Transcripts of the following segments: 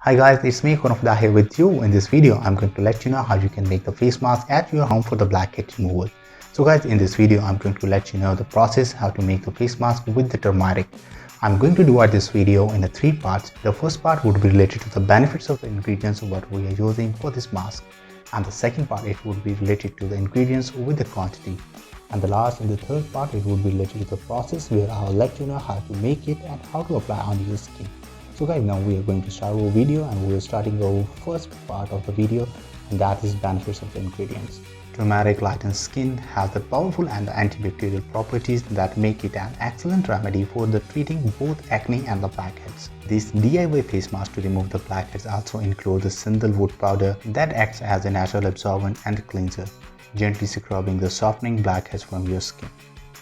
Hi guys, it's me Khurram here with you. In this video, I'm going to let you know how you can make the face mask at your home for the blackhead removal. So guys, in this video, I'm going to let you know the process how to make the face mask with the turmeric. I'm going to divide this video into 3 parts. The first part would be related to the benefits of the ingredients of what we are using for this mask. And the second part, it would be related to the ingredients with the quantity. And the last and the third part, it would be related to the process where I'll let you know how to make it and how to apply on your skin. So guys, now we are going to start our video and we are starting our first part of the video, and that is benefits of the ingredients. Turmeric lightens skin, has the powerful and the antibacterial properties that make it an excellent remedy for the treating both acne and the blackheads. This DIY face mask to remove the blackheads also includes the sandalwood powder that acts as a natural absorbent and cleanser, gently scrubbing the softening blackheads from your skin.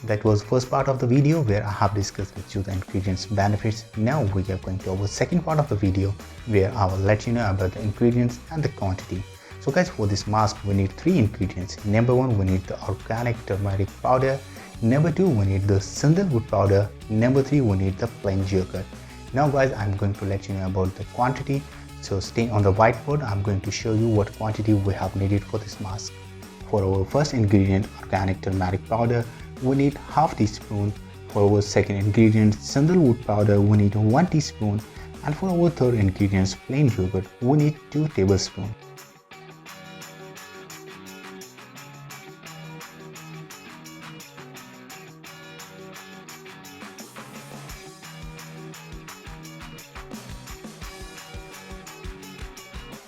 That was first part of the video where I have discussed with you the ingredients benefits. Now we are going to our second part of the video where I will let you know about the ingredients and the quantity. So guys, for this mask we need 3 ingredients. Number 1, we need the organic turmeric powder. Number 2, we need the sandalwood powder. Number 3, we need the plain yogurt. Now guys, I'm going to let you know about the quantity. So stay on the whiteboard. I'm going to show you what quantity we have needed for this mask. For our first ingredient, organic turmeric powder, we need half teaspoon. For our second ingredient, sandalwood powder, we need 1 teaspoon. And for our third ingredient, plain yogurt, we need 2 tablespoons.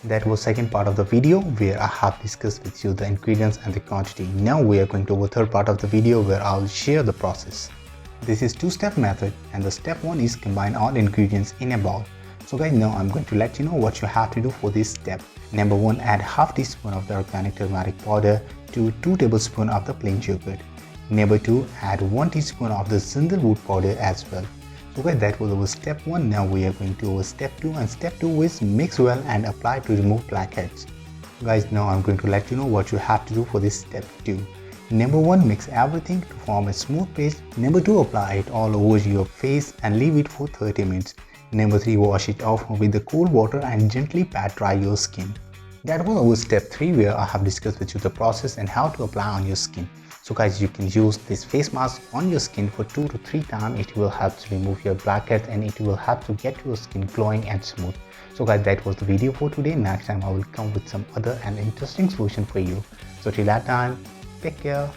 That was second part of the video where I have discussed with you the ingredients and the quantity. Now we are going to our third part of the video where I will share the process. This is 2-step method, and the step 1 is combine all ingredients in a bowl. So guys, now I'm going to let you know what you have to do for this step. Number 1, add half teaspoon of the organic turmeric powder to 2 tablespoons of the plain yogurt. Number 2, add 1 teaspoon of the sandalwood powder as well. So guys, that was our step 1. Now we are going to our step 2, and step 2 is mix well and apply to remove blackheads. Guys, now I'm going to let you know what you have to do for this step 2. Number 1, mix everything to form a smooth paste. Number 2, apply it all over your face and leave it for 30 minutes. Number 3, wash it off with the cool water and gently pat dry your skin. That was our step 3 where I have discussed with you the process and how to apply on your skin. So guys, you can use this face mask on your skin for 2 to 3 times. It will help to remove your blackheads and it will help to get your skin glowing and smooth. So guys, that was the video for today. Next time I will come with some other and interesting solution for you. So till that time, take care.